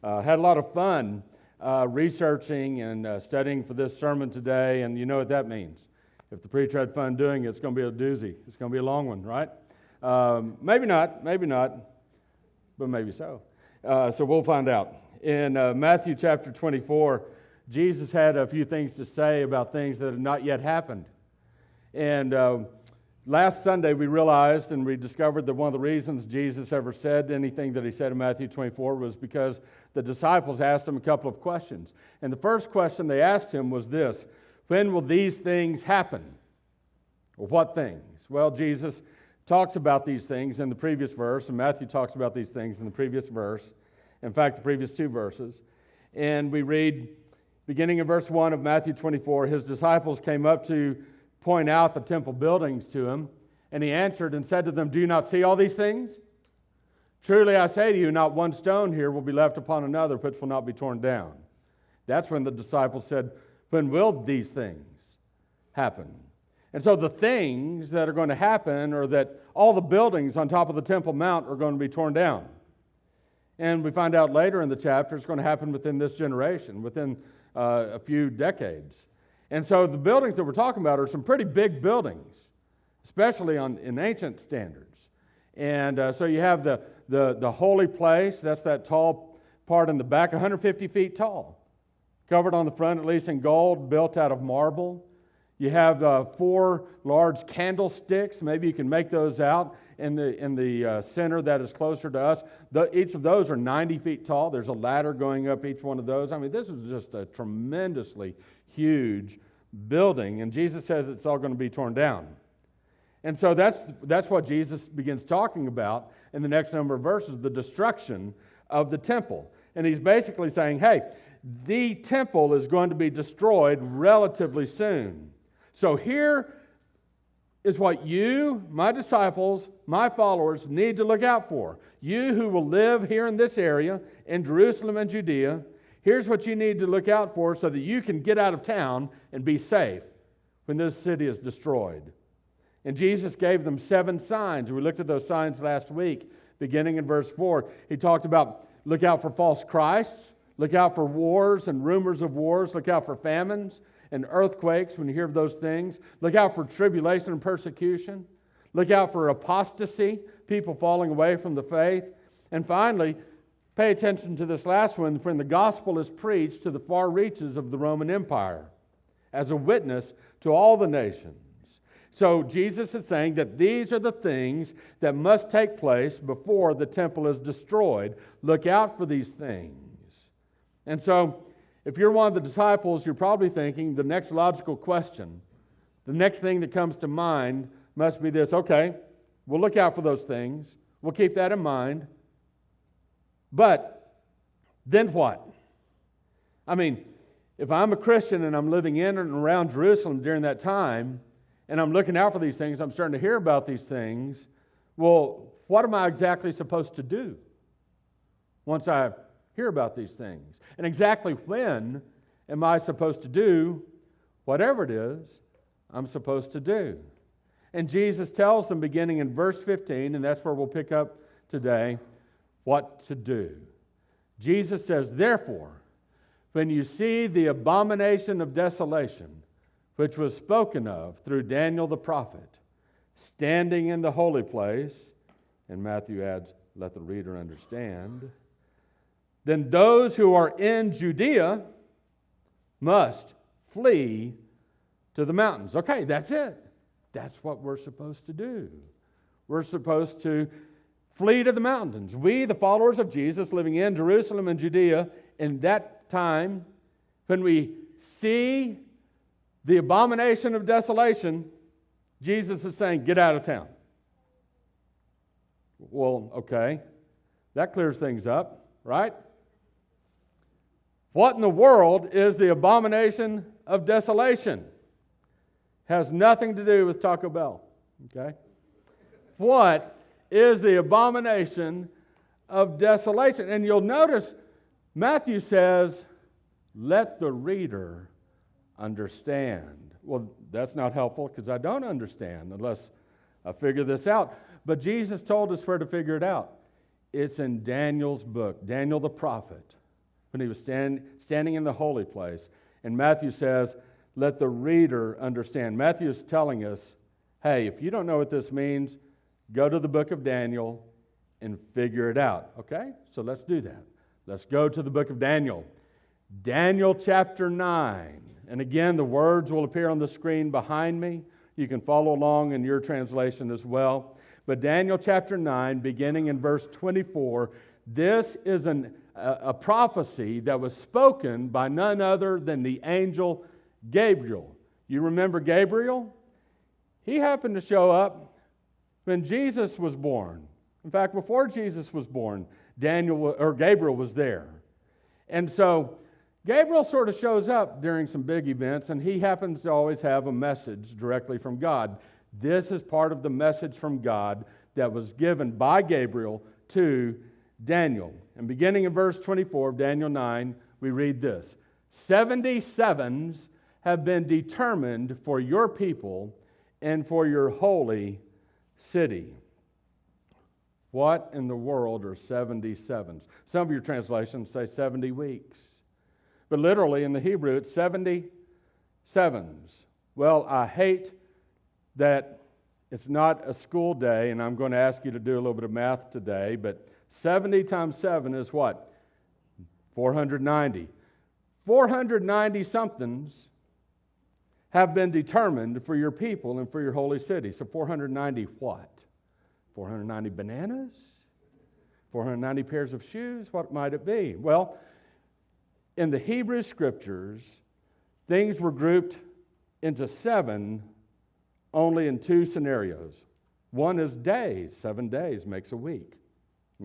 Had a lot of fun researching and studying for this sermon today, and you know what that means. If the preacher had fun doing it, it's going to be a doozy. It's going to be a long one, right? Maybe not, but maybe so. So we'll find out. In Matthew chapter 24, Jesus had a few things to say about things that have not yet happened. And last Sunday we realized and we discovered that one of the reasons Jesus ever said anything that he said in Matthew 24 was because the disciples asked him a couple of questions. And the first question they asked him was this: when will these things happen? Well, what things? Well, Jesus talks about these things in the previous verse, and Matthew talks about these things in the previous verse. In fact, the previous two verses. And we read, beginning in verse 1 of Matthew 24, his disciples came up to point out the temple buildings to him, and he answered and said to them, "Do you not see all these things? Truly I say to you, not one stone here will be left upon another which will not be torn down." That's when the disciples said, "When will these things happen?" And so the things that are going to happen are that all the buildings on top of the Temple Mount are going to be torn down. And we find out later in the chapter it's going to happen within this generation, within a few decades. And so the buildings that we're talking about are some pretty big buildings, especially in ancient standards. And so you have the holy place, that's that tall part in the back, 150 feet tall, covered on the front at least in gold, built out of marble. You have 4 large candlesticks. Maybe you can make those out in the center that is closer to us. Each of those are 90 feet tall. There's a ladder going up each one of those. I mean, this is just a tremendously huge building, and Jesus says it's all going to be torn down. And so that's what Jesus begins talking about in the next number of verses, the destruction of the temple. And he's basically saying, hey, the temple is going to be destroyed relatively soon. So here is what you, my disciples, my followers, need to look out for. You who will live here in this area, in Jerusalem and Judea, here's what you need to look out for so that you can get out of town and be safe when this city is destroyed. And Jesus gave them 7 signs. We looked at those signs last week, beginning in verse 4. He talked about look out for false Christs, look out for wars and rumors of wars, look out for famines and earthquakes when you hear of those things. Look out for tribulation and persecution. Look out for apostasy, people falling away from the faith. And finally, pay attention to this last one, when the gospel is preached to the far reaches of the Roman Empire as a witness to all the nations. So Jesus is saying that these are the things that must take place before the temple is destroyed. Look out for these things. And so if you're one of the disciples, you're probably thinking the next logical question, the next thing that comes to mind must be this: okay, we'll look out for those things. We'll keep that in mind. But then what? I mean, if I'm a Christian and I'm living in and around Jerusalem during that time, and I'm looking out for these things, I'm starting to hear about these things, well, what am I exactly supposed to do once I hear about these things? And exactly when am I supposed to do whatever it is I'm supposed to do? And Jesus tells them, beginning in verse 15, and that's where we'll pick up today, what to do. Jesus says, "Therefore, when you see the abomination of desolation, which was spoken of through Daniel the prophet, standing in the holy place," and Matthew adds, "let the reader understand, then those who are in Judea must flee to the mountains." Okay, that's it. That's what we're supposed to do. We're supposed to flee to the mountains. We, the followers of Jesus, living in Jerusalem and Judea, in that time, when we see the abomination of desolation, Jesus is saying, get out of town. Well, okay, that clears things up, right? What in the world is the abomination of desolation? Has nothing to do with Taco Bell, okay? What is the abomination of desolation? And you'll notice Matthew says, let the reader understand. Well, that's not helpful because I don't understand unless I figure this out. But Jesus told us where to figure it out. It's in Daniel's book, Daniel the prophet. when he was standing in the holy place. And Matthew says, let the reader understand. Matthew is telling us, hey, if you don't know what this means, go to the book of Daniel and figure it out. Okay? So let's do that. Let's go to the book of Daniel. Daniel chapter 9. And again, the words will appear on the screen behind me. You can follow along in your translation as well. But Daniel chapter 9, beginning in verse 24, this is a prophecy that was spoken by none other than the angel Gabriel. You remember Gabriel? He happened to show up when Jesus was born. In fact, before Jesus was born, Gabriel was there. And so Gabriel sort of shows up during some big events, and he happens to always have a message directly from God. This is part of the message from God that was given by Gabriel to Daniel. And beginning in verse 24 of Daniel 9, we read this. 77s have been determined for your people and for your holy city. What in the world are 77s? Some of your translations say 70 weeks. But literally in the Hebrew, it's 77s. Well, I hate that it's not a school day, and I'm going to ask you to do a little bit of math today, but 70 times 7 is what? 490. 490 somethings have been determined for your people and for your holy city. So 490 what? 490 bananas? 490 pairs of shoes? What might it be? Well, in the Hebrew Scriptures, things were grouped into 7 only in 2 scenarios. One is days. 7 days makes a week.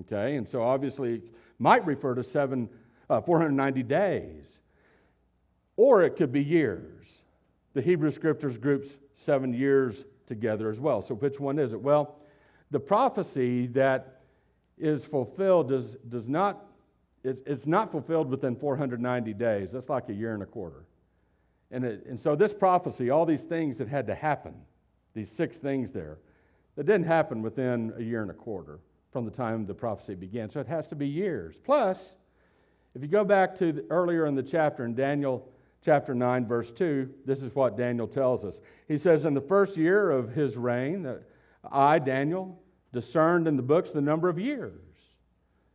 Okay, and so obviously it might refer to 490 days. Or it could be years. The Hebrew Scriptures groups 7 years together as well. So which one is it? Well, the prophecy that is fulfilled does not, it's not fulfilled within 490 days. That's like a year and a quarter. And so this prophecy, all these things that had to happen, these 6 things there, that didn't happen within a year and a quarter from the time the prophecy began. So it has to be years. Plus, if you go back to earlier in the chapter, in Daniel chapter 9, verse 2, this is what Daniel tells us. He says, in the first year of his reign, I, Daniel, discerned in the books the number of years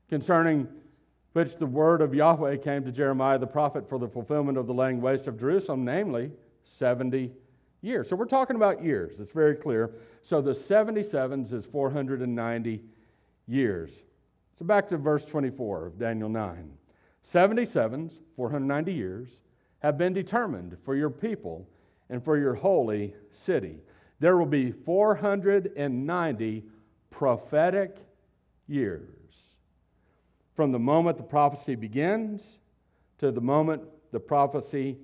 concerning which the word of Yahweh came to Jeremiah the prophet for the fulfillment of the laying waste of Jerusalem, namely 70 years. So we're talking about years. It's very clear. So the 77s is 490 years. So back to verse 24 of Daniel 9. 77s, 490 years, have been determined for your people and for your holy city. There will be 490 prophetic years from the moment the prophecy begins to the moment the prophecy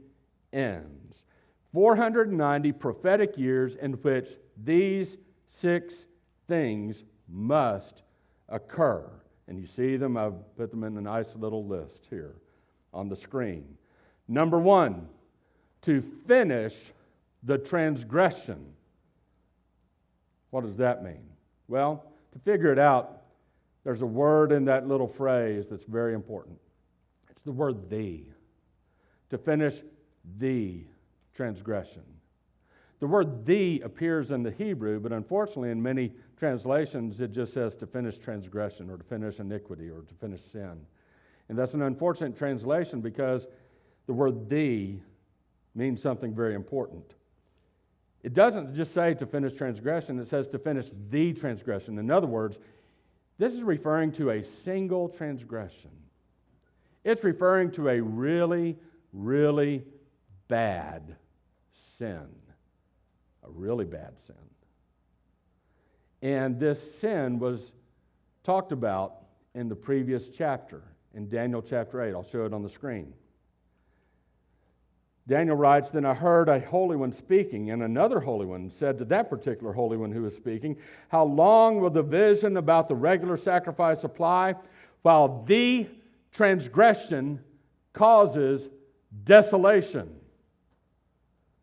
ends. 490 prophetic years in which these 6 things must occur. And you see them, I've put them in a nice little list here on the screen. Number 1, to finish the transgression. What does that mean? Well, to figure it out, there's a word in that little phrase that's very important. It's the word "the." To finish the transgression. The word "the" appears in the Hebrew, but unfortunately in many translations it just says to finish transgression or to finish iniquity or to finish sin. And that's an unfortunate translation because the word "the" means something very important. It doesn't just say to finish transgression, it says to finish the transgression. In other words, this is referring to a single transgression. It's referring to a really, really bad sin. A really bad sin. And this sin was talked about in the previous chapter, in Daniel chapter 8. I'll show it on the screen. Daniel writes, "Then I heard a holy one speaking, and another holy one said to that particular holy one who was speaking, 'How long will the vision about the regular sacrifice apply, while the transgression causes desolation,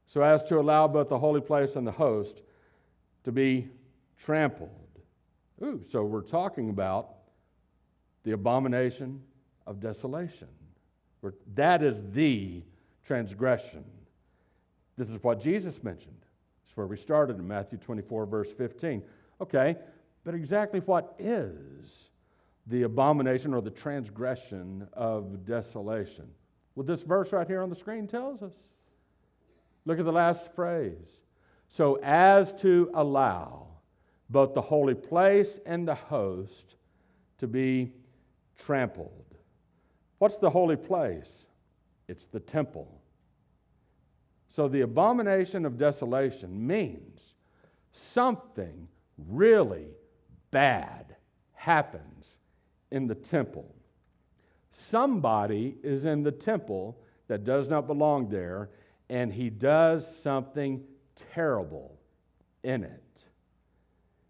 so as to allow both the holy place and the host to be trampled?'" So we're talking about the abomination of desolation. That is the transgression. This is what Jesus mentioned. It's where we started in Matthew 24, verse 15. Okay, but exactly what is the abomination or the transgression of desolation? Well, this verse right here on the screen tells us. Look at the last phrase. So as to allow both the holy place and the host to be trampled. What's the holy place? It's the temple. So the abomination of desolation means something really bad happens in the temple. Somebody is in the temple that does not belong there, and he does something terrible in it.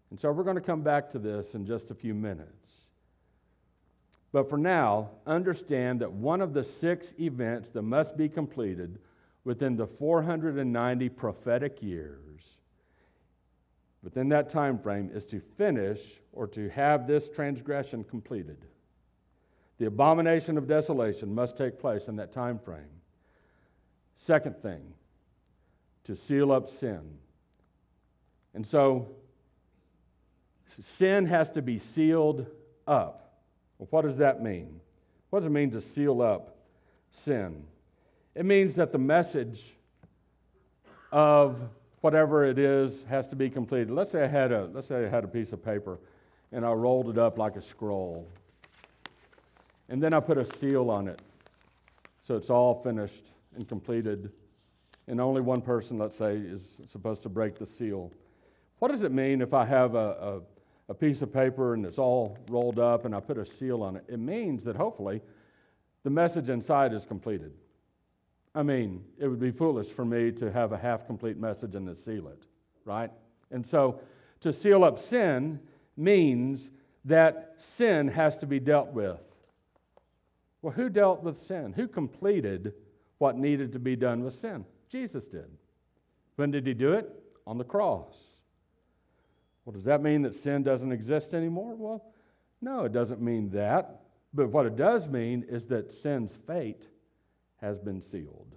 And so we're going to come back to this in just a few minutes. But for now, understand that one of the 6 events that must be completed within the 490 prophetic years, within that time frame, is to finish or to have this transgression completed. The abomination of desolation must take place in that time frame. Second thing, to seal up sin. And so, sin has to be sealed up. Well, what does that mean? What does it mean to seal up sin? It means that the message of whatever it is has to be completed. Let's say I had a piece of paper and I rolled it up like a scroll. And then I put a seal on it. So it's all finished and completed. And only one person, let's say, is supposed to break the seal. What does it mean if I have a piece of paper and it's all rolled up and I put a seal on it? It means that hopefully the message inside is completed. I mean, it would be foolish for me to have a half-complete message and then seal it, right? And so to seal up sin means that sin has to be dealt with. Well, who dealt with sin? Who completed what needed to be done with sin? Jesus did. When did he do it? On the cross. Well, does that mean that sin doesn't exist anymore? Well, no, it doesn't mean that. But what it does mean is that sin's fate has been sealed.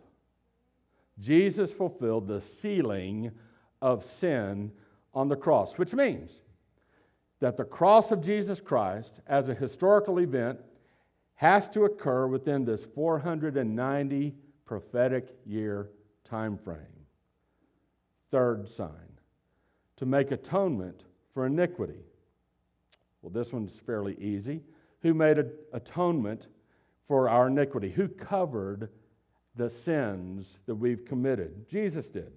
Jesus fulfilled the sealing of sin on the cross, which means that the cross of Jesus Christ as a historical event has to occur within this 490 prophetic year time frame. Third sign, to make atonement for iniquity. Well, this one's fairly easy. Who made atonement for our iniquity? Who covered the sins that we've committed? Jesus did.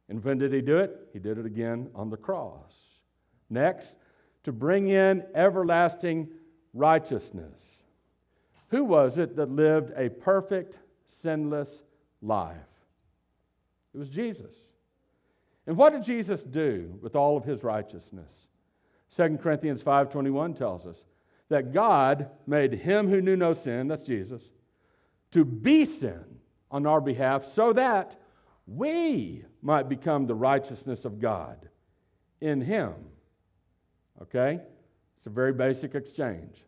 And when did he do it? He did it again on the cross. Next, to bring in everlasting righteousness. Who was it that lived a perfect, sinless life? It was Jesus. And what did Jesus do with all of his righteousness? 2 Corinthians 5:21 tells us that God made him who knew no sin, that's Jesus, to be sin on our behalf so that we might become the righteousness of God in him. Okay? It's a very basic exchange.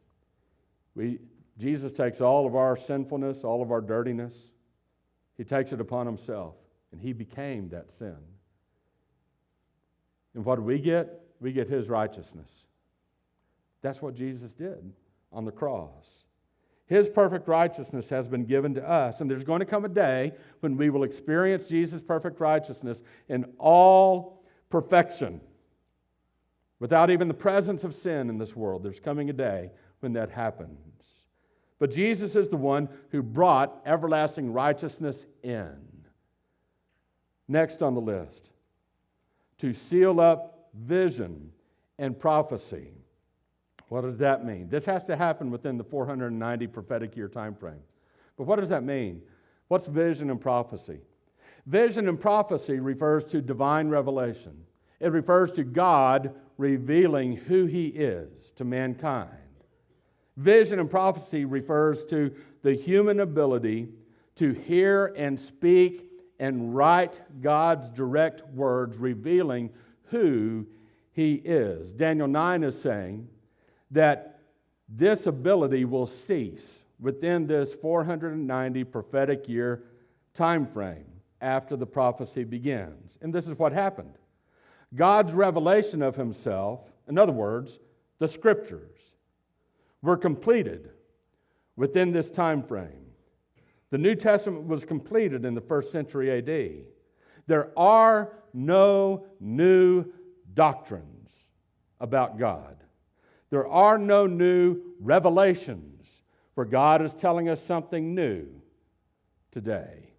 Jesus takes all of our sinfulness, all of our dirtiness, he takes it upon himself, and he became that sin. And what do we get? We get his righteousness. That's what Jesus did on the cross. His perfect righteousness has been given to us, and there's going to come a day when we will experience Jesus' perfect righteousness in all perfection, without even the presence of sin in this world. There's coming a day when that happens. But Jesus is the one who brought everlasting righteousness in. Next on the list, to seal up vision and prophecy. What does that mean? This has to happen within the 490 prophetic year time frame. But what does that mean? What's vision and prophecy? Vision and prophecy refers to divine revelation. It refers to God revealing who he is to mankind. Vision and prophecy refers to the human ability to hear and speak and write God's direct words revealing who he is. Daniel 9 is saying that this ability will cease within this 490 prophetic year time frame after the prophecy begins. And this is what happened. God's revelation of himself, in other words, the Scriptures, were completed within this time frame. The New Testament was completed in the 1st century A.D. There are no new doctrines about God. There are no new revelations where God is telling us something new today.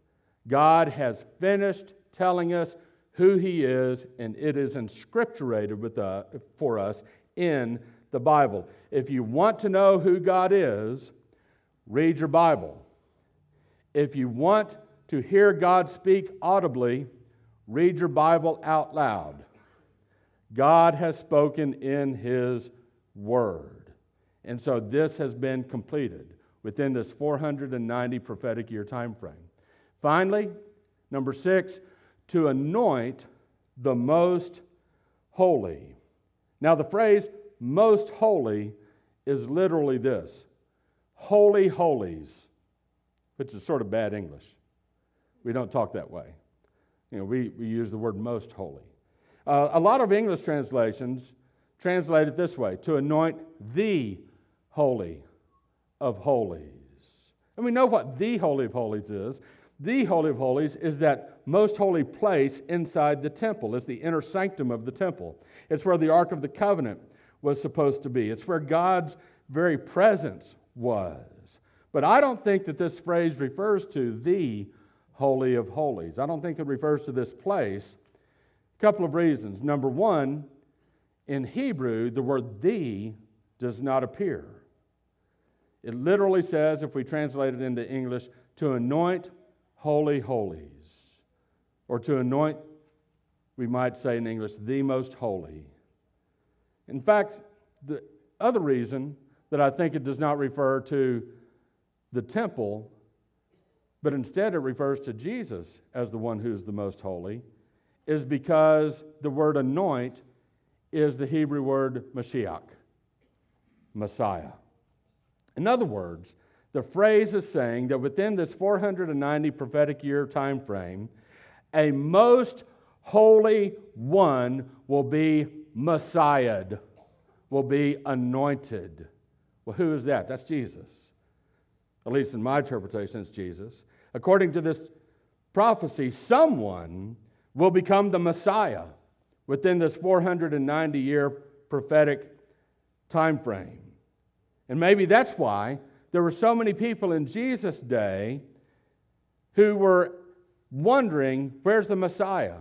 God has finished telling us who He is, and it is inscripturated for us in the Bible. If you want to know who God is, read your Bible. If you want to hear God speak audibly, read your Bible out loud. God has spoken in His Word. And so this has been completed within this 490 prophetic year time frame. Finally, number 6, to anoint the most holy. Now the phrase most holy is literally this: holy holies, which is sort of bad English. We don't talk that way. We use the word most holy. A lot of English translations translate it this way: to anoint the Holy of Holies. And we know what the Holy of Holies is. The Holy of Holies is that most holy place inside the temple. It's the inner sanctum of the temple. It's where the Ark of the Covenant was supposed to be. It's where God's very presence was. But I don't think that this phrase refers to the Holy of Holies. I don't think it refers to this place. A couple of reasons. Number one, in Hebrew, the word "the" does not appear. It literally says, if we translate it into English, to anoint holy holies. Or to anoint, we might say in English, the most holy. In fact, the other reason that I think it does not refer to the temple, but instead it refers to Jesus as the one who's the most holy, is because the word anoint is the Hebrew word Mashiach, Messiah. In other words, the phrase is saying that within this 490 prophetic year time frame, a most holy one will be Messiahed, will be anointed. Well, who is that? That's Jesus. At least in my interpretation, it's Jesus. According to this prophecy, someone will become the Messiah within this 490-year prophetic time frame. And maybe that's why there were so many people in Jesus' day who were wondering, where's the Messiah?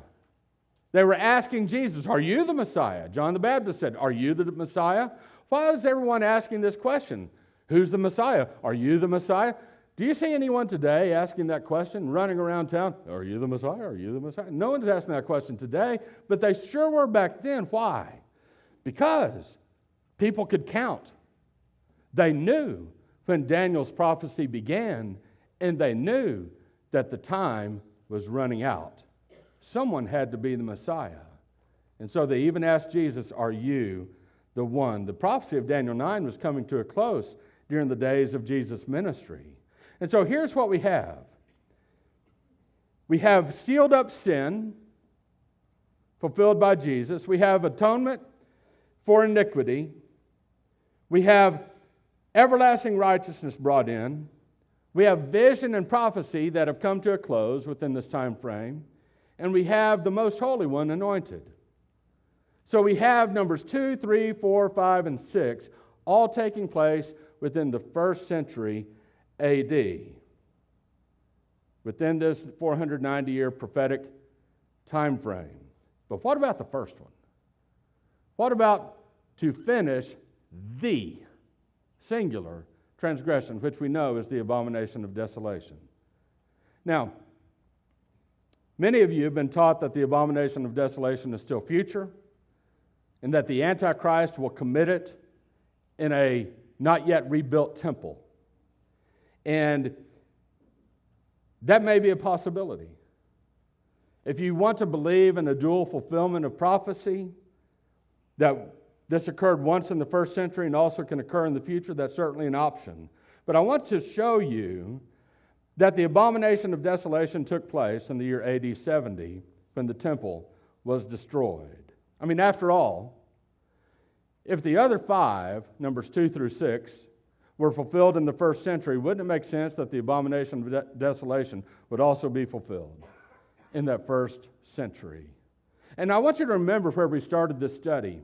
They were asking Jesus, are you the Messiah? John the Baptist said, are you the Messiah? Why is everyone asking this question? Who's the Messiah? Are you the Messiah? Do you see anyone today asking that question, running around town? Are you the Messiah? Are you the Messiah? No one's asking that question today, but they sure were back then. Why? Because people could count. They knew when Daniel's prophecy began, and they knew that the time was running out. Someone had to be the Messiah. And so they even asked Jesus, are you the one? The prophecy of Daniel 9 was coming to a close during the days of Jesus' ministry. And so here's what we have. We have sealed up sin fulfilled by Jesus. We have atonement for iniquity. We have everlasting righteousness brought in. We have vision and prophecy that have come to a close within this time frame. And we have the Most Holy One anointed. So we have numbers 2, 3, 4, 5, and 6 all taking place within the 1st century A.D. within this 490-year prophetic time frame. But what about the first one? What about to finish the singular transgression, which we know is the abomination of desolation? Now, many of you have been taught that the abomination of desolation is still future, and that the Antichrist will commit it in a not yet rebuilt temple. And that may be a possibility. If you want to believe in a dual fulfillment of prophecy, that this occurred once in the 1st century and also can occur in the future, that's certainly an option. But I want to show you that the Abomination of Desolation took place in the year AD 70 when the temple was destroyed. I mean, after all, if the other 5, Numbers 2 through 6, were fulfilled in the first century, wouldn't it make sense that the Abomination of Desolation would also be fulfilled in that first century? And I want you to remember where we started this study,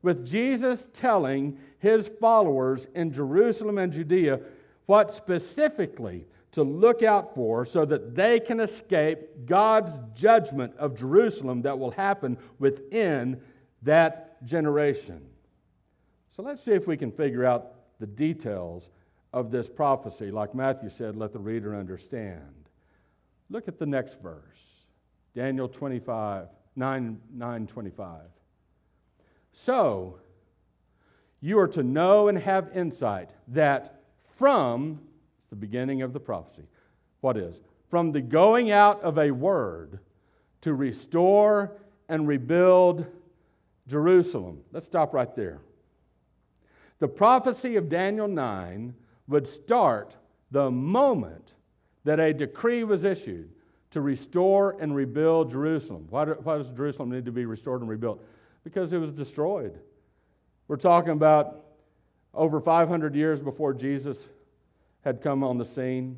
with Jesus telling his followers in Jerusalem and Judea what specifically to look out for so that they can escape God's judgment of Jerusalem that will happen within that generation. So let's see if we can figure out the details of this prophecy. Like Matthew said, let the reader understand. Look at the next verse, Daniel 9:25. So, you are to know and have insight that from the beginning of the prophecy, what is? From the going out of a word to restore and rebuild Jerusalem. Let's stop right there. The prophecy of Daniel 9 would start the moment that a decree was issued to restore and rebuild Jerusalem. Why does Jerusalem need to be restored and rebuilt? Because it was destroyed. We're talking about over 500 years before Jesus had come on the scene.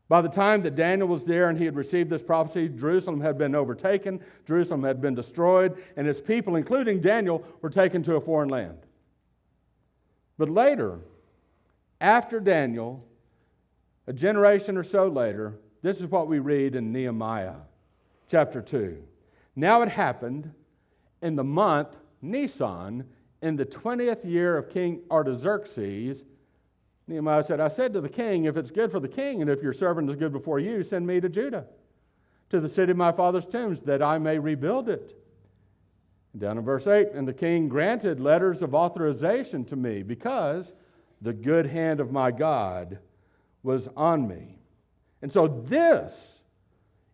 By the time that Daniel was there and he had received this prophecy, Jerusalem had been overtaken, Jerusalem had been destroyed, and its people, including Daniel, were taken to a foreign land. But later, after Daniel, a generation or so later, this is what we read in Nehemiah chapter 2. Now it happened in the month Nisan, in the 20th year of King Artaxerxes, Nehemiah said, I said to the king, if it's good for the king, and if your servant is good before you, send me to Judah, to the city of my father's tombs, that I may rebuild it. Down in verse 8, and the king granted letters of authorization to me, because the good hand of my God was on me. And so this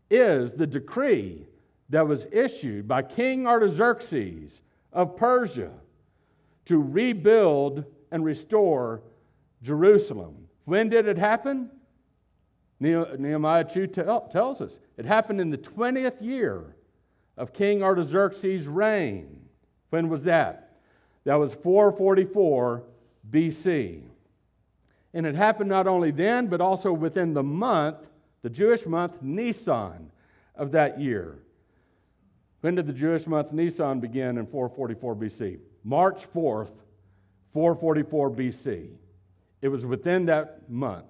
is the decree that was issued by King Artaxerxes of Persia to rebuild and restore Jerusalem. When did it happen? Nehemiah 2 tells us. It happened in the 20th year of King Artaxerxes' reign. When was that? That was 444 BC. And it happened not only then, but also within the month, the Jewish month Nisan of that year. When did the Jewish month Nisan begin in 444 BC? March 4th, 444 BC. It was within that month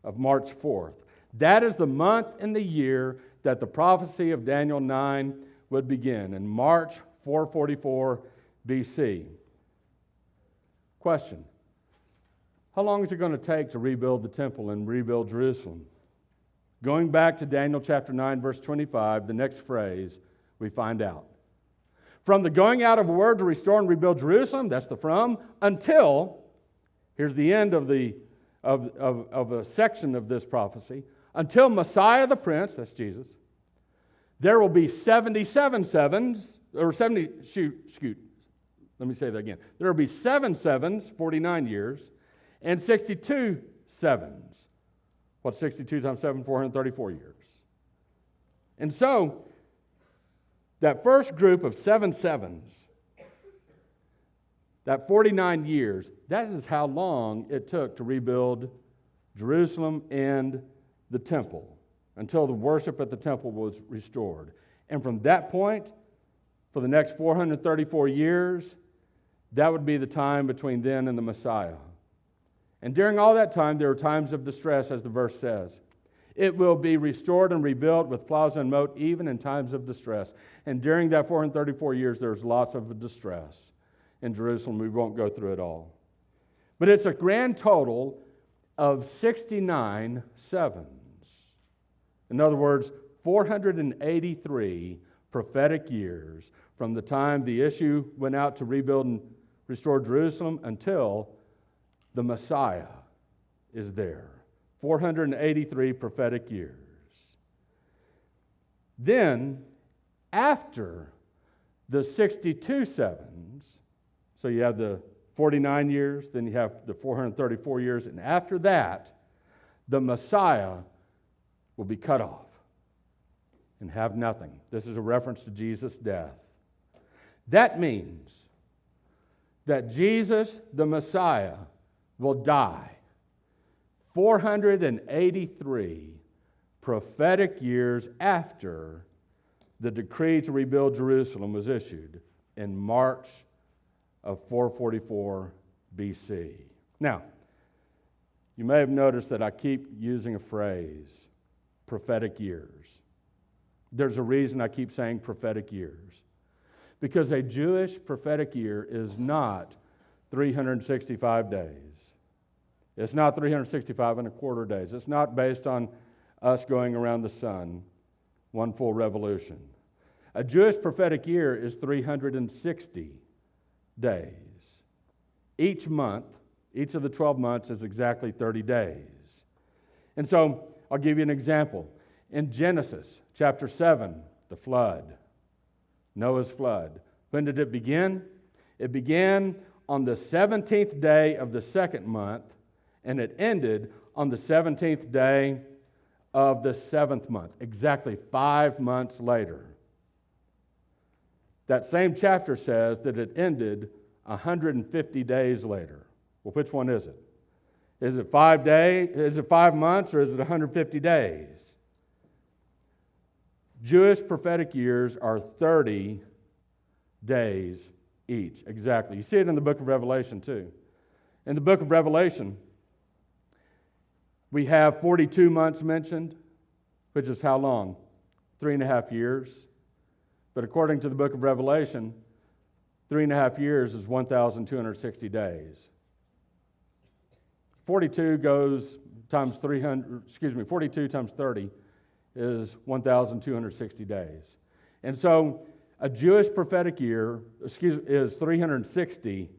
of March 4th. That is the month and the year that the prophecy of Daniel 9 would begin, in March 444 BC. Question: how long is it going to take to rebuild the temple and rebuild Jerusalem? Going back to Daniel chapter 9, verse 25, the next phrase, we find out. From the going out of a word to restore and rebuild Jerusalem, that's the from, until, here's the end of a section of this prophecy, until Messiah the Prince, that's Jesus, there will be 77 sevens, or 70, let me say that again. There will be 7 sevens, 49 years, and 62 sevens. What's 62 times 7? 434 years. And so, that first group of 7 sevens, that 49 years, that is how long it took to rebuild Jerusalem and the temple, until the worship at the temple was restored. And from that point, for the next 434 years, that would be the time between then and the Messiah. And during all that time, there are times of distress, as the verse says. It will be restored and rebuilt with plaza and moat, even in times of distress. And during that 434 years, there's lots of distress in Jerusalem. We won't go through it all. But it's a grand total of 69 sevens. In other words, 483 prophetic years from the time the issue went out to rebuild and restore Jerusalem until the Messiah is there. 483 prophetic years. Then, after the 62 sevens, so you have the 49 years, then you have the 434 years, and after that, the Messiah will be cut off and have nothing. This is a reference to Jesus' death. That means that Jesus, the Messiah, will die 483 prophetic years after the decree to rebuild Jerusalem was issued in March of 444 BC. Now, you may have noticed that I keep using a phrase, prophetic years. There's a reason I keep saying prophetic years. Because a Jewish prophetic year is not 365 days. It's not 365 and a quarter days. It's not based on us going around the sun one full revolution. A Jewish prophetic year is 360 days. Each month, each of the 12 months is exactly 30 days. And so, I'll give you an example. In Genesis chapter 7, the flood, Noah's flood. When did it begin? It began on the 17th day of the second month, and it ended on the 17th day of the seventh month, exactly 5 months later. That same chapter says that it ended 150 days later. Well, which one is it? Is it 5 days? Is it 5 months, or is it 150 days? Jewish prophetic years are 30 days each, exactly. You see it in the book of Revelation too. In the book of Revelation, we have 42 months mentioned, which is how long? 3.5 years. But according to the book of Revelation, 3.5 years is 1,260 days. 42 goes times 42 times 30 is 1,260 days. And so a Jewish prophetic year is 360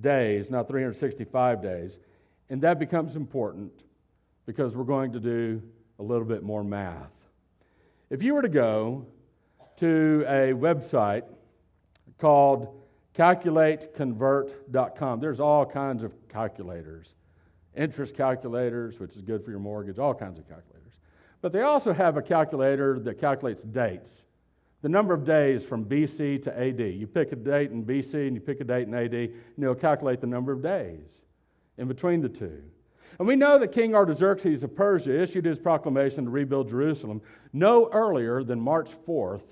days, not 365 days. And that becomes important because we're going to do a little bit more math. If you were to go to a website called calculateconvert.com, there's all kinds of calculators. Interest calculators, which is good for your mortgage, all kinds of calculators. But they also have a calculator that calculates dates, the number of days from BC to AD. You pick a date in BC and you pick a date in AD, and it'll calculate the number of days in between the two. And we know that King Artaxerxes of Persia issued his proclamation to rebuild Jerusalem no earlier than March 4th,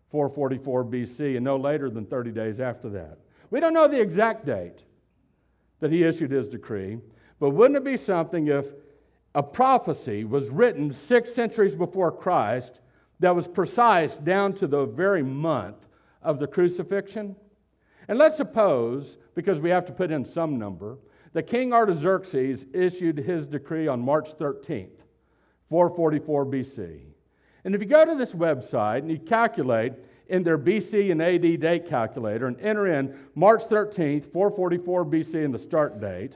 444 BC, and no later than 30 days after that. We don't know the exact date that he issued his decree, but wouldn't it be something if a prophecy was written 6 centuries before Christ that was precise down to the very month of the crucifixion? And let's suppose, because we have to put in some number, that King Artaxerxes issued his decree on March 13th, 444 BC. And if you go to this website and you calculate in their BC and AD date calculator and enter in March 13th, 444 BC in the start date,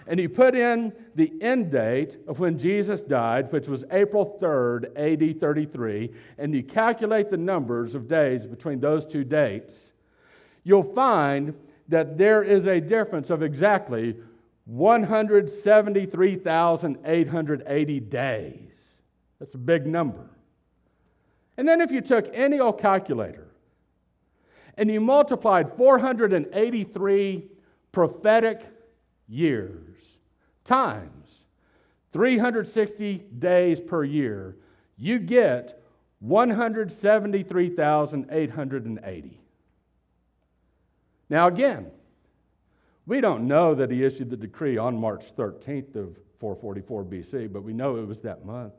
and you put in the end date of when Jesus died, which was April 3rd, AD 33, and you calculate the numbers of days between those two dates, you'll find that there is a difference of exactly 173,880 days. That's a big number. And then if you took any old calculator and you multiplied 483 prophetic years times 360 days per year, you get 173,880. Now again, we don't know that he issued the decree on March 13th of 444 BC, but we know it was that month.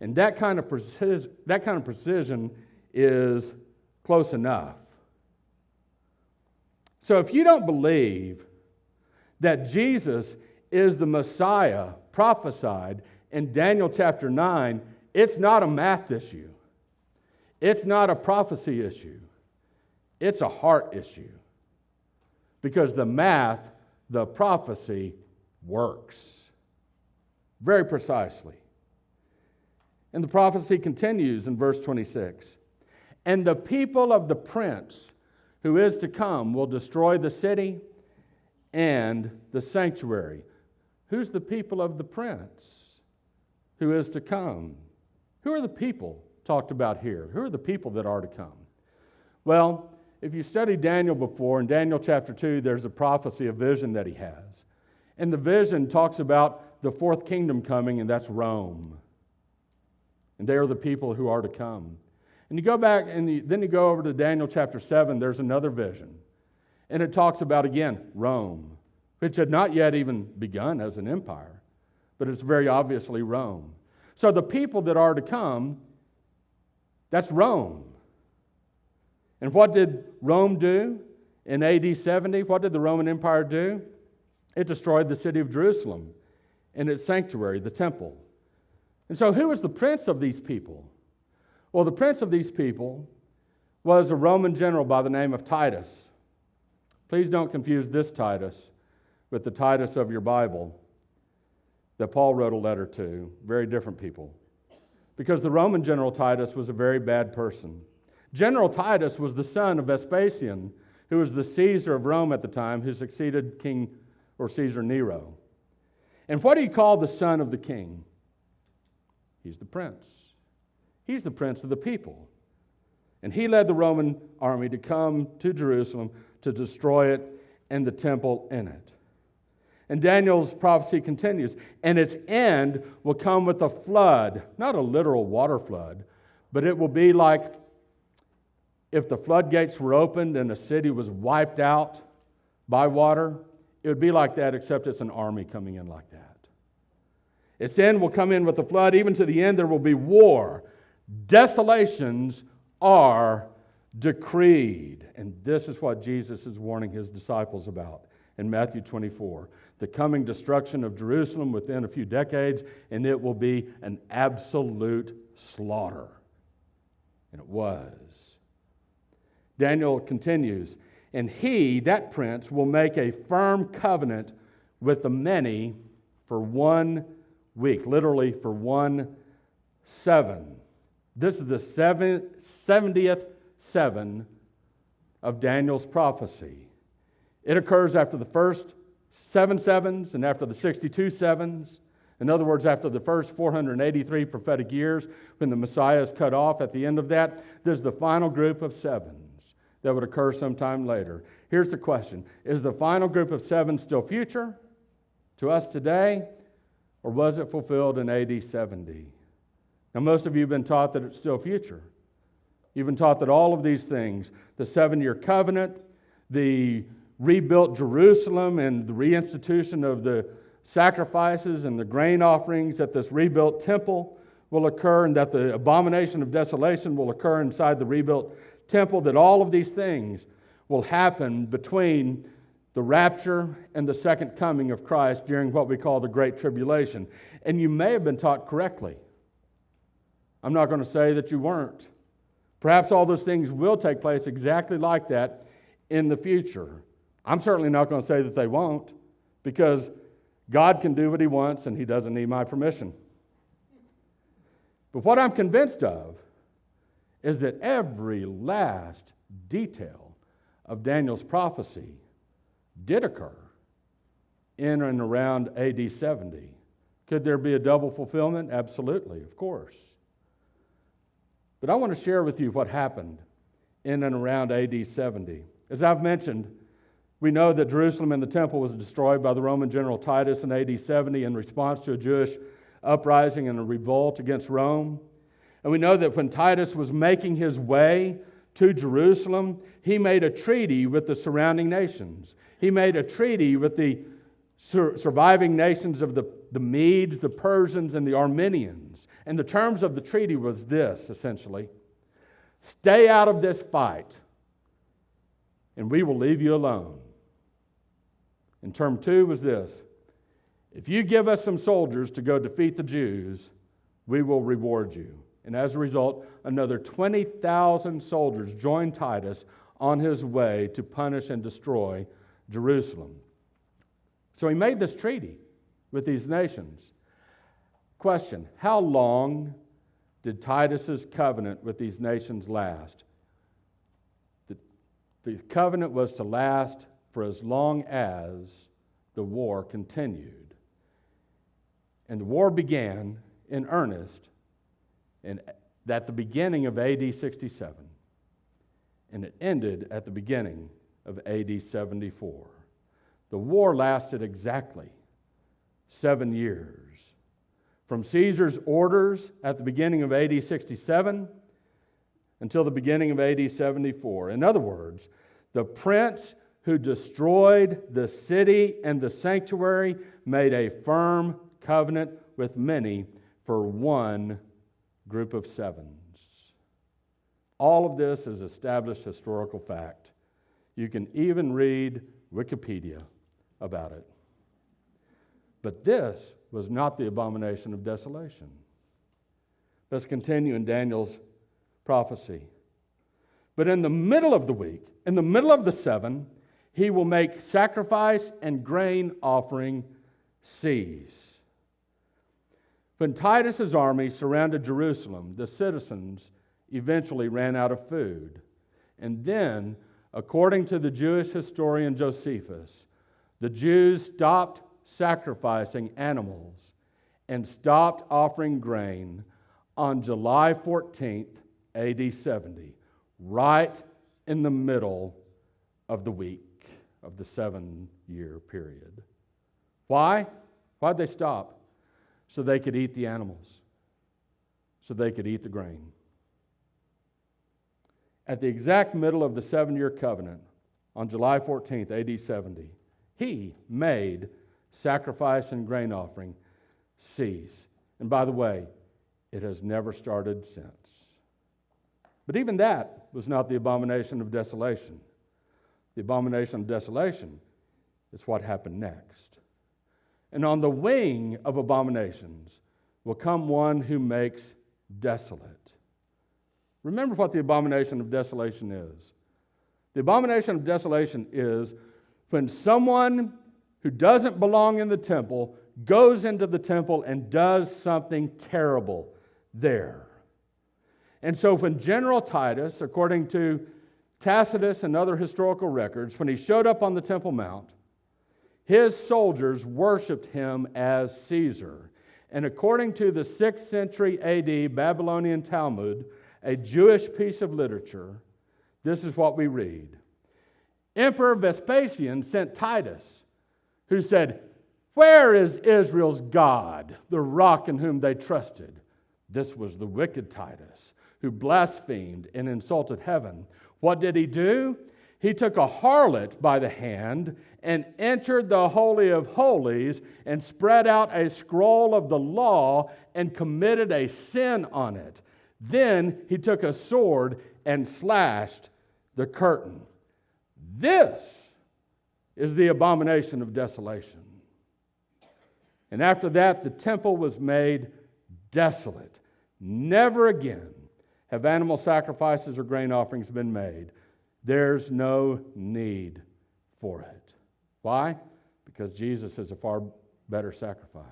And that kind of precision is close enough. So if you don't believe that Jesus is the Messiah prophesied in Daniel chapter 9, it's not a math issue. It's not a prophecy issue. It's a heart issue. Because the math, the prophecy, works very precisely. And the prophecy continues in verse 26. And the people of the prince who is to come will destroy the city, and the sanctuary. Who's the people of the prince who is to come? Who are the people talked about here? Who are the people that are to come? Well, if you studied Daniel before, in Daniel chapter 2, there's a prophecy, a vision that he has. And the vision talks about the fourth kingdom coming, and that's Rome. And they are the people who are to come. And you go back, and then you go over to Daniel chapter 7, there's another vision. And it talks about, again, Rome, which had not yet even begun as an empire, but it's very obviously Rome. So the people that are to come, that's Rome. And what did Rome do in AD 70? What did the Roman Empire do? It destroyed the city of Jerusalem and its sanctuary, the temple. And so who was the prince of these people? Well, the prince of these people was a Roman general by the name of Titus. Please don't confuse this Titus with the Titus of your Bible that Paul wrote a letter to. Very different people. Because the Roman general Titus was a very bad person. General Titus was the son of Vespasian, who was the Caesar of Rome at the time, who succeeded King or Caesar Nero. And what do you call the son of the king? He's the prince. He's the prince of the people. And he led the Roman army to come to Jerusalem to destroy it and the temple in it. And Daniel's prophecy continues. And its end will come with a flood, not a literal water flood, but it will be like if the floodgates were opened and a city was wiped out by water. It would be like that, except it's an army coming in like that. Its end will come in with a flood. Even to the end there will be war. Desolations are decreed. And this is what Jesus is warning his disciples about in Matthew 24. The coming destruction of Jerusalem within a few decades, and it will be an absolute slaughter. And it was. Daniel continues, and he, that prince, will make a firm covenant with the many for 1 week, literally for 1/7. This is the 70th 7 of Daniel's prophecy. It occurs after the first 7 sevens and after the 62 sevens. In other words, after the first 483 prophetic years, when the Messiah is cut off, at the end of that, there's the final group of 7s that would occur sometime later. Here's the question. Is the final group of 7 still future to us today, or was it fulfilled in AD 70? Now, most of you have been taught that it's still future. You've been taught that all of these things, the 7-year covenant, the rebuilt Jerusalem and the reinstitution of the sacrifices and the grain offerings at this rebuilt temple will occur, and that the abomination of desolation will occur inside the rebuilt temple, that all of these things will happen between the rapture and the second coming of Christ during what we call the Great Tribulation. And you may have been taught correctly. I'm not going to say that you weren't. Perhaps all those things will take place exactly like that in the future. I'm certainly not going to say that they won't, because God can do what he wants and he doesn't need my permission. But what I'm convinced of is that every last detail of Daniel's prophecy did occur in and around AD 70. Could there be a double fulfillment? Absolutely, of course. But I want to share with you what happened in and around AD 70. As I've mentioned, we know that Jerusalem and the temple was destroyed by the Roman general Titus in AD 70 in response to a Jewish uprising and a revolt against Rome. And we know that when Titus was making his way to Jerusalem, he made a treaty with the surrounding nations. He made a treaty with the surviving nations of the Medes, the Persians, and the Armenians. And the terms of the treaty was this, essentially. Stay out of this fight, and we will leave you alone. And term 2 was this. If you give us some soldiers to go defeat the Jews, we will reward you. And as a result, another 20,000 soldiers joined Titus on his way to punish and destroy Jerusalem. So he made this treaty with these nations. Question, how long did Titus's covenant with these nations last? The covenant was to last for for as long as the war continued. And the war began in earnest at the beginning of AD 67, and it ended at the beginning of AD 74. The war lasted exactly 7 years. From Caesar's orders at the beginning of AD 67 until the beginning of AD 74. In other words, the prince who destroyed the city and the sanctuary made a firm covenant with many for one group of sevens. All of this is established historical fact. You can even read Wikipedia about it. But this was not the abomination of desolation. Let's continue in Daniel's prophecy. But in the middle of the week, in the middle of the 7, he will make sacrifice and grain offering cease. When Titus's army surrounded Jerusalem, the citizens eventually ran out of food. And then, according to the Jewish historian Josephus, the Jews stopped sacrificing animals and stopped offering grain on July 14th, AD 70, right in the middle of the week of the 7-year period. Why? Why'd they stop? So they could eat the animals, so they could eat the grain. At the exact middle of the 7-year covenant, on July 14th, AD 70, he made sacrifice and grain offering cease. And by the way, it has never started since. But even that was not the abomination of desolation. The abomination of desolation is what happened next. And on the wing of abominations will come one who makes desolate. Remember what the abomination of desolation is. The abomination of desolation is when someone who doesn't belong in the temple goes into the temple and does something terrible there. And so when General Titus, according to Tacitus and other historical records, when he showed up on the Temple Mount, his soldiers worshipped him as Caesar. And according to the 6th century AD Babylonian Talmud, a Jewish piece of literature, this is what we read. Emperor Vespasian sent Titus, who said, "Where is Israel's God, the rock in whom they trusted?" This was the wicked Titus, who blasphemed and insulted heaven. What did he do? He took a harlot by the hand and entered the Holy of Holies and spread out a scroll of the law and committed a sin on it. Then he took a sword and slashed the curtain. This is the abomination of desolation. And after that, the temple was made desolate. Never again have animal sacrifices or grain offerings been made. There's no need for it. Why? Because Jesus is a far better sacrifice.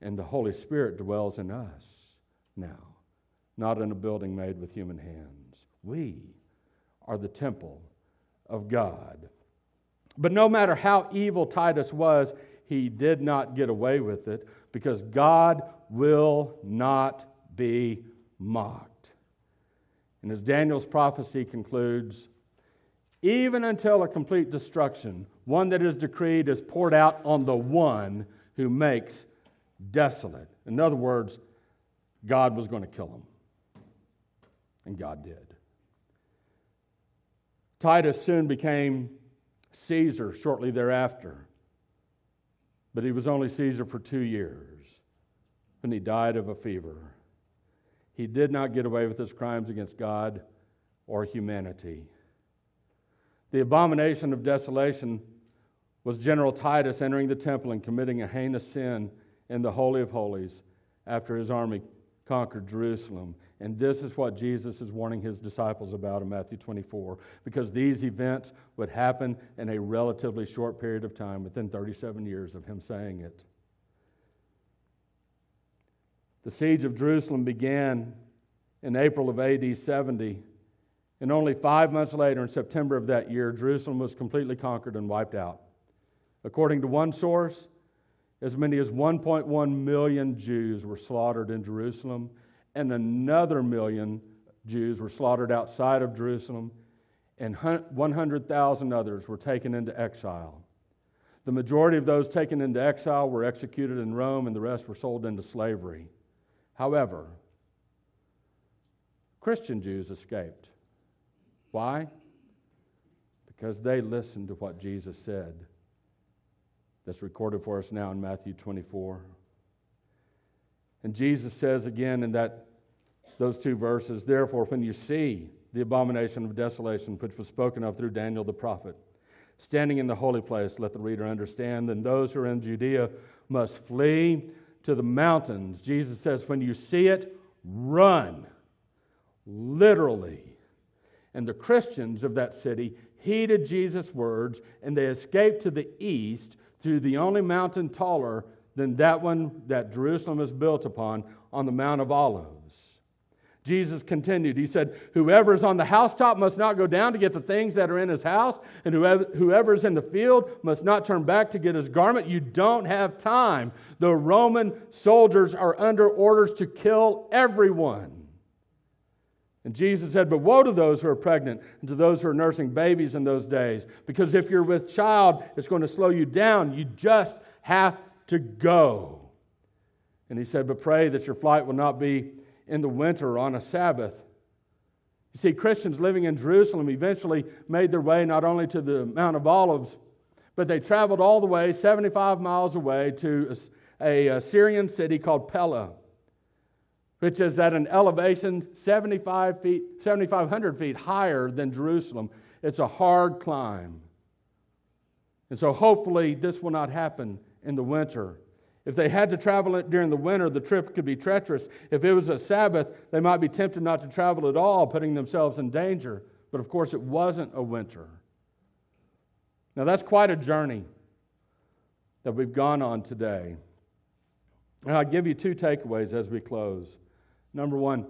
And the Holy Spirit dwells in us now, not in a building made with human hands. We are the temple of God. But no matter how evil Titus was, he did not get away with it, because God will not be mocked. And as Daniel's prophecy concludes, even until a complete destruction, one that is decreed is poured out on the one who makes desolate. In other words, God was going to kill him. And God did. Titus soon became Caesar shortly thereafter. But he was only Caesar for 2 years when he died of a fever. He did not get away with his crimes against God or humanity. The abomination of desolation was General Titus entering the temple and committing a heinous sin in the Holy of Holies after his army conquered Jerusalem. And this is what Jesus is warning his disciples about in Matthew 24, because these events would happen in a relatively short period of time, within 37 years of him saying it. The siege of Jerusalem began in April of AD 70, And only 5 months later, in September of that year, Jerusalem was completely conquered and wiped out. According to one source, as many as 1.1 million Jews were slaughtered in Jerusalem, and another million Jews were slaughtered outside of Jerusalem, and 100,000 others were taken into exile. The majority of those taken into exile were executed in Rome, and the rest were sold into slavery. However, Christian Jews escaped. Why? Because they listened to what Jesus said. That's recorded for us now in Matthew 24. And Jesus says again in those two verses, "Therefore, when you see the abomination of desolation, which was spoken of through Daniel the prophet, standing in the holy place," let the reader understand, "then those who are in Judea must flee to the mountains." Jesus says, when you see it, run. Literally. And the Christians of that city heeded Jesus' words, and they escaped to the east to the only mountain taller than that one that Jerusalem is built upon, on the Mount of Olives. Jesus continued. He said, "Whoever is on the housetop must not go down to get the things that are in his house, and whoever is in the field must not turn back to get his garment." You don't have time. The Roman soldiers are under orders to kill everyone. And Jesus said, "But woe to those who are pregnant and to those who are nursing babies in those days, because if you're with child, it's going to slow you down. You just have to go." And he said, "But pray that your flight will not be in the winter on a Sabbath." You see, Christians living in Jerusalem eventually made their way not only to the Mount of Olives, but they traveled all the way 75 miles away to a Syrian city called Pella, which is at an elevation 7,500 feet higher than Jerusalem. It's a hard climb. And so hopefully this will not happen in the winter. If they had to travel it during the winter, the trip could be treacherous. If it was a Sabbath, they might be tempted not to travel at all, putting themselves in danger. But of course, it wasn't a winter. Now that's quite a journey that we've gone on today. And I'll give you two takeaways as we close. Number one,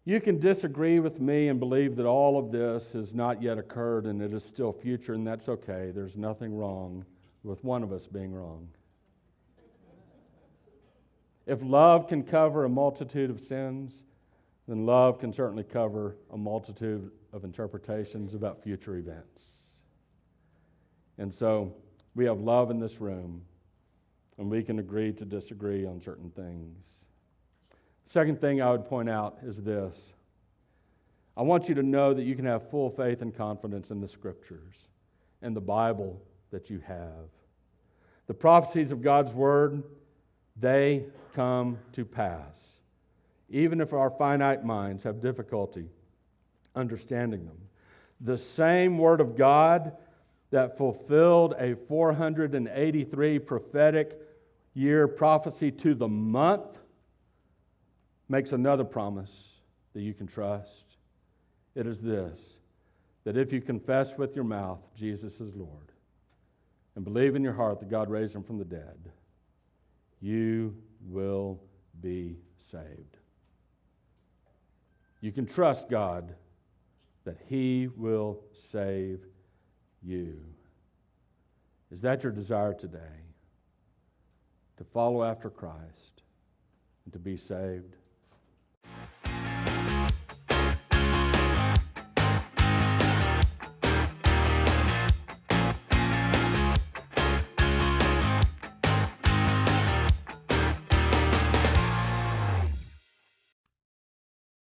you can disagree with me and believe that all of this has not yet occurred and it is still future, and that's okay. There's nothing wrong with one of us being wrong. If love can cover a multitude of sins, then love can certainly cover a multitude of interpretations about future events. And so we have love in this room, and we can agree to disagree on certain things. Second thing I would point out is this. I want you to know that you can have full faith and confidence in the Scriptures and the Bible that you have. The prophecies of God's Word, they come to pass, even if our finite minds have difficulty understanding them. The same Word of God that fulfilled a 483 prophetic year prophecy to the month makes another promise that you can trust. It is this, that if you confess with your mouth Jesus is Lord and believe in your heart that God raised him from the dead, you will be saved. You can trust God that he will save you. Is that your desire today? To follow after Christ and to be saved?